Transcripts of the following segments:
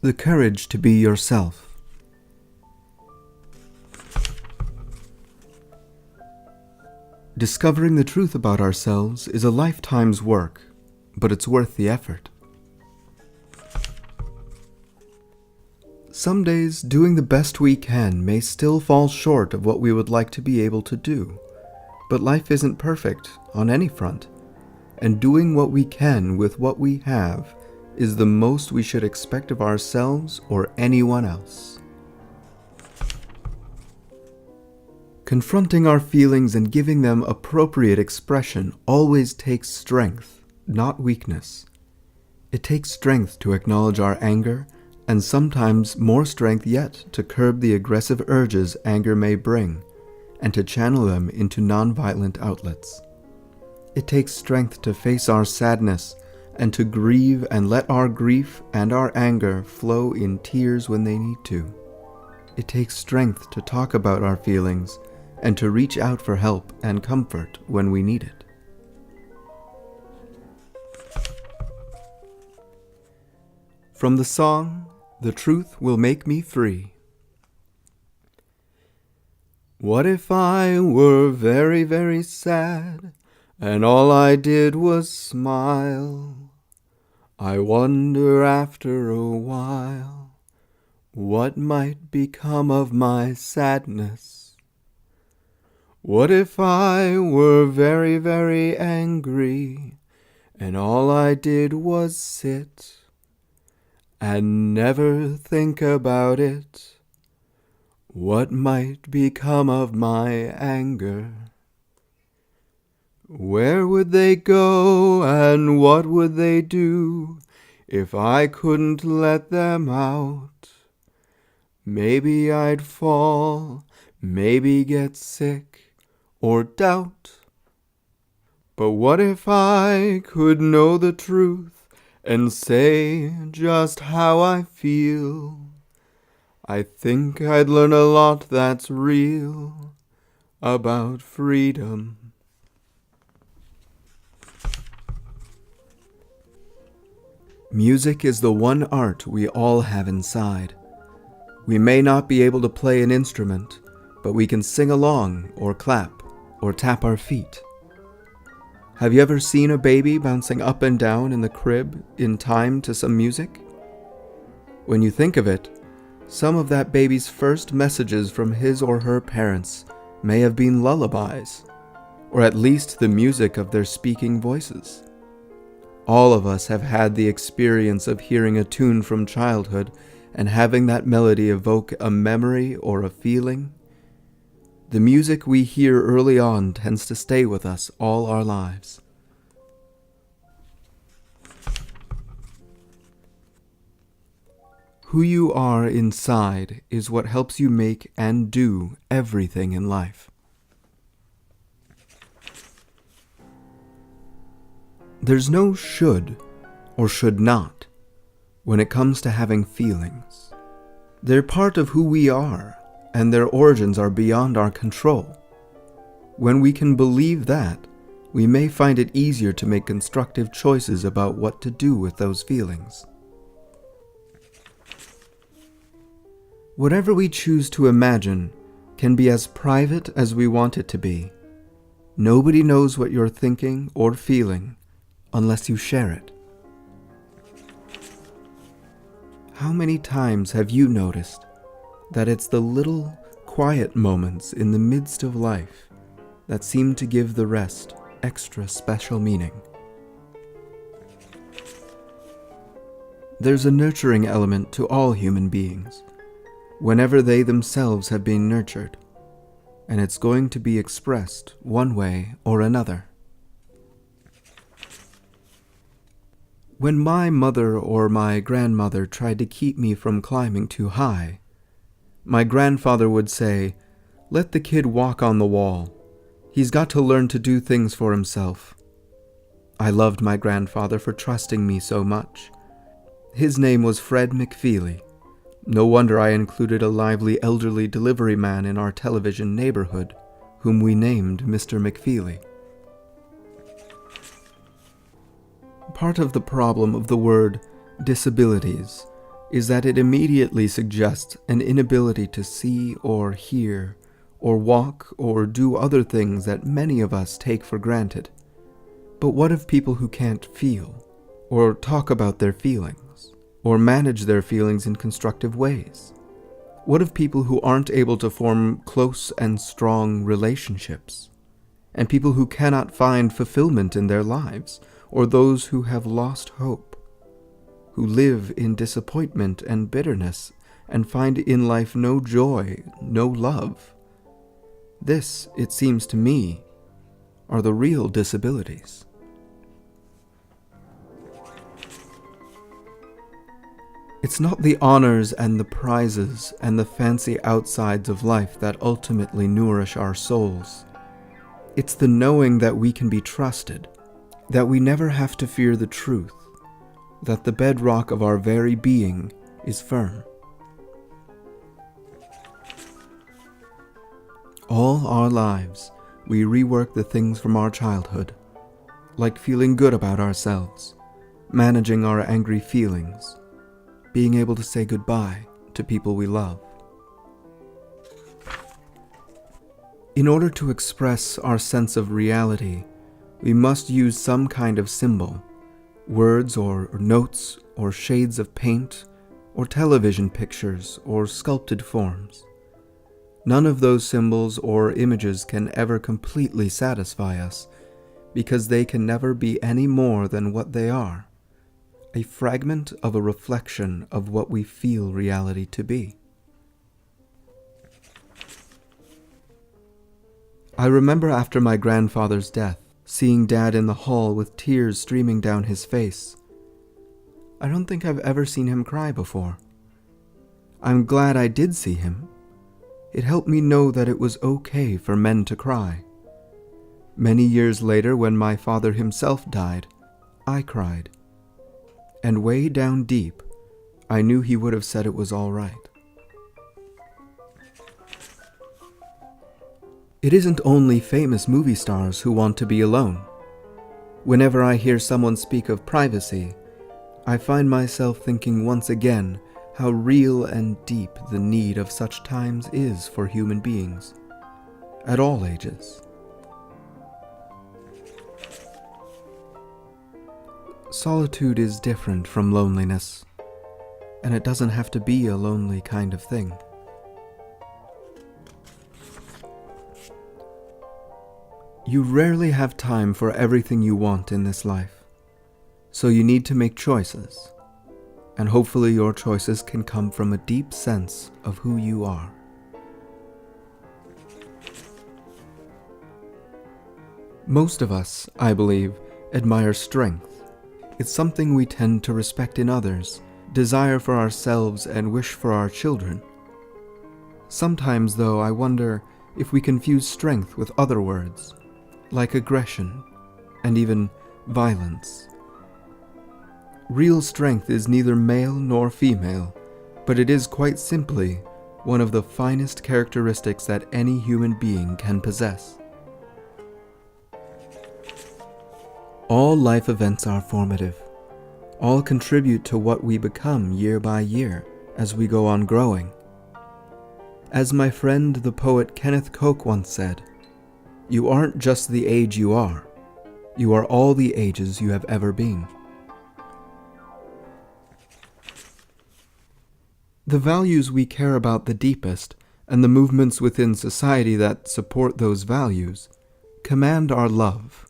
The courage to be yourself. Discovering the truth about ourselves is a lifetime's work, but it's worth the effort. Some days, doing the best we can may still fall short of what we would like to be able to do, but life isn't perfect on any front, and doing what we can with what we have is the most we should expect of ourselves or anyone else. Confronting our feelings and giving them appropriate expression always takes strength, not weakness. It takes strength to acknowledge our anger, and sometimes more strength yet to curb the aggressive urges anger may bring, and to channel them into nonviolent outlets. It takes strength to face our sadness, and to grieve and let our grief and our anger flow in tears when they need to. It takes strength to talk about our feelings and to reach out for help and comfort when we need it. From the song, "The Truth Will Make Me Free." What if I were very, very sad, and all I did was smile? I wonder after a while what might become of my sadness. What if I were very, very angry, and all I did was sit and never think about it? What might become of my anger? Where would they go and what would they do if I couldn't let them out? Maybe I'd fall, maybe get sick or doubt. But what if I could know the truth and say just how I feel? I think I'd learn a lot that's real about freedom. Music is the one art we all have inside. We may not be able to play an instrument, but we can sing along or clap or tap our feet. Have you ever seen a baby bouncing up and down in the crib in time to some music? When you think of it, some of that baby's first messages from his or her parents may have been lullabies, or at least the music of their speaking voices. All of us have had the experience of hearing a tune from childhood and having that melody evoke a memory or a feeling. The music we hear early on tends to stay with us all our lives. Who you are inside is what helps you make and do everything in life. There's no should or should not when it comes to having feelings. They're part of who we are, and their origins are beyond our control. When we can believe that, we may find it easier to make constructive choices about what to do with those feelings. Whatever we choose to imagine can be as private as we want it to be. Nobody knows what you're thinking or feeling unless you share it. How many times have you noticed that it's the little, quiet moments in the midst of life that seem to give the rest extra special meaning? There's a nurturing element to all human beings, whenever they themselves have been nurtured, and it's going to be expressed one way or another. When my mother or my grandmother tried to keep me from climbing too high, my grandfather would say, "Let the kid walk on the wall. He's got to learn to do things for himself." I loved my grandfather for trusting me so much. His name was Fred McFeely. No wonder I included a lively elderly delivery man in our television neighborhood, whom we named Mr. McFeely. Part of the problem of the word disabilities is that it immediately suggests an inability to see or hear or walk or do other things that many of us take for granted. But what of people who can't feel, or talk about their feelings, or manage their feelings in constructive ways? What of people who aren't able to form close and strong relationships? And people who cannot find fulfillment in their lives, or those who have lost hope, who live in disappointment and bitterness, and find in life no joy, no love? This, it seems to me, are the real disabilities. It's not the honors and the prizes and the fancy outsides of life that ultimately nourish our souls. It's the knowing that we can be trusted, that we never have to fear the truth, that the bedrock of our very being is firm. All our lives, we rework the things from our childhood, like feeling good about ourselves, managing our angry feelings, being able to say goodbye to people we love. In order to express our sense of reality, we must use some kind of symbol, words or notes or shades of paint or television pictures or sculpted forms. None of those symbols or images can ever completely satisfy us, because they can never be any more than what they are, a fragment of a reflection of what we feel reality to be. I remember after my grandfather's death, seeing Dad in the hall with tears streaming down his face. I don't think I've ever seen him cry before. I'm glad I did see him. It helped me know that it was okay for men to cry. Many years later, when my father himself died, I cried. And way down deep, I knew he would have said it was all right. It isn't only famous movie stars who want to be alone. Whenever I hear someone speak of privacy, I find myself thinking once again how real and deep the need of such times is for human beings, at all ages. Solitude is different from loneliness, and it doesn't have to be a lonely kind of thing. You rarely have time for everything you want in this life, so you need to make choices, and hopefully your choices can come from a deep sense of who you are. Most of us, I believe, admire strength. It's something we tend to respect in others, desire for ourselves, and wish for our children. Sometimes, though, I wonder if we confuse strength with other words, like aggression and even violence. Real strength is neither male nor female, but it is quite simply one of the finest characteristics that any human being can possess. All life events are formative. All contribute to what we become year by year as we go on growing. As my friend the poet Kenneth Koch once said, "You aren't just the age you are all the ages you have ever been." The values we care about the deepest, and the movements within society that support those values, command our love.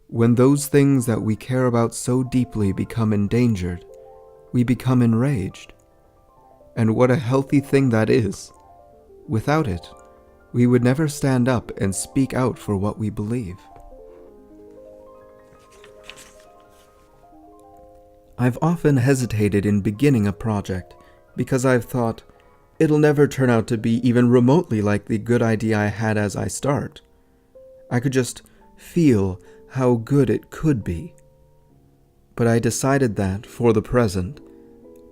When those things that we care about so deeply become endangered, we become enraged. And what a healthy thing that is. Without it, we would never stand up and speak out for what we believe. I've often hesitated in beginning a project because I've thought, it'll never turn out to be even remotely like the good idea I had as I start. I could just feel how good it could be. But I decided that, for the present,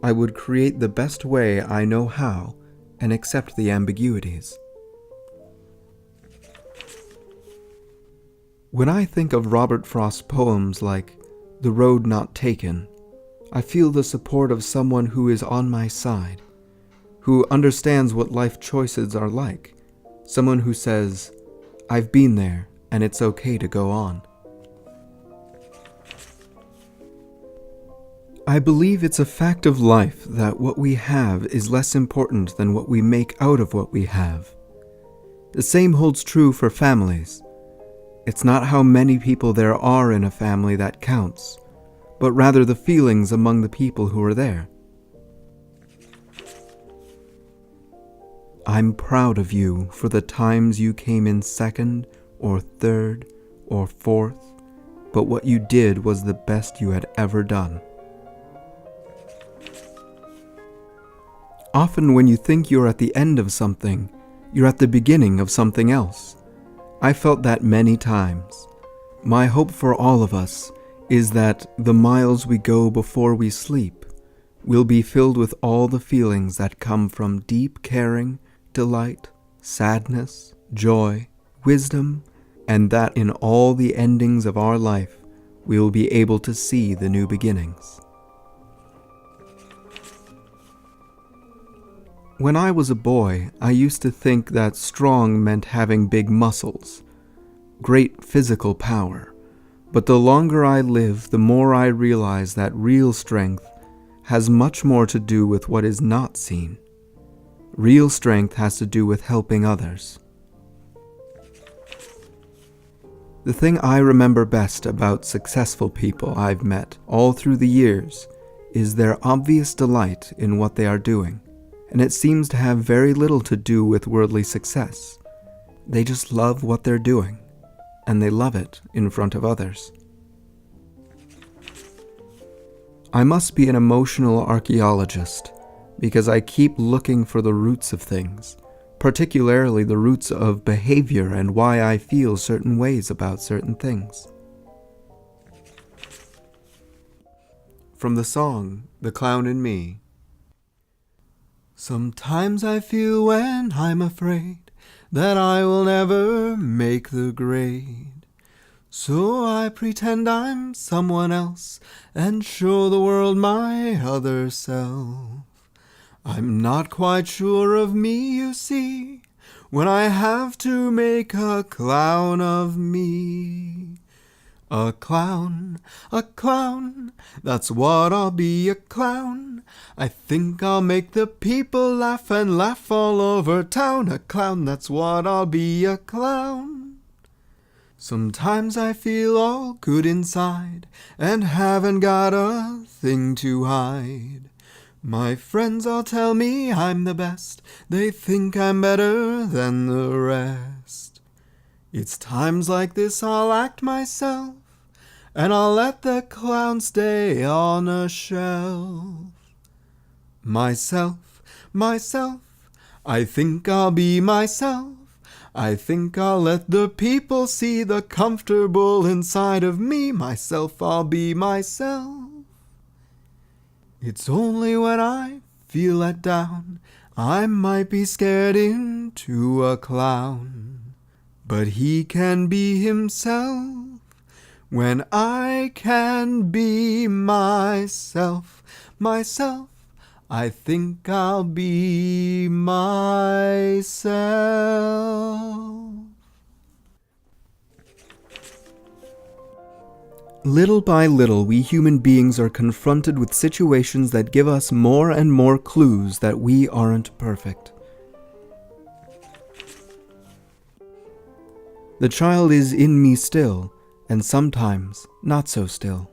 I would create the best way I know how and accept the ambiguities. When I think of Robert Frost's poems like The Road Not Taken, I feel the support of someone who is on my side, who understands what life choices are like, someone who says, "I've been there, and it's okay to go on." I believe it's a fact of life that what we have is less important than what we make out of what we have. The same holds true for families. It's not how many people there are in a family that counts, but rather the feelings among the people who are there. I'm proud of you for the times you came in second or third or fourth, but what you did was the best you had ever done. Often when you think you're at the end of something, you're at the beginning of something else. I felt that many times. My hope for all of us is that the miles we go before we sleep will be filled with all the feelings that come from deep caring, delight, sadness, joy, wisdom, and that in all the endings of our life we will be able to see the new beginnings. When I was a boy, I used to think that strong meant having big muscles, great physical power. But the longer I live, the more I realize that real strength has much more to do with what is not seen. Real strength has to do with helping others. The thing I remember best about successful people I've met all through the years is their obvious delight in what they are doing. And it seems to have very little to do with worldly success. They just love what they're doing, and they love it in front of others. I must be an emotional archaeologist, because I keep looking for the roots of things, particularly the roots of behavior and why I feel certain ways about certain things. From the song, "The Clown in Me." Sometimes I feel when I'm afraid that I will never make the grade. So I pretend I'm someone else and show the world my other self. I'm not quite sure of me, you see, when I have to make a clown of me. A clown, that's what I'll be, a clown. I think I'll make the people laugh and laugh all over town. A clown, that's what I'll be, a clown. Sometimes I feel all good inside and haven't got a thing to hide. My friends all tell me I'm the best. They think I'm better than the rest. It's times like this I'll act myself, and I'll let the clown stay on a shelf. Myself, I think I'll be myself. I think I'll let the people see the comfortable inside of me. Myself, I'll be myself. It's only when I feel let down I might be scared into a clown. But he can be himself when I can be myself. I think I'll be myself. Little by little, we human beings are confronted with situations that give us more and more clues that we aren't perfect. The child is in me still, and sometimes not so still.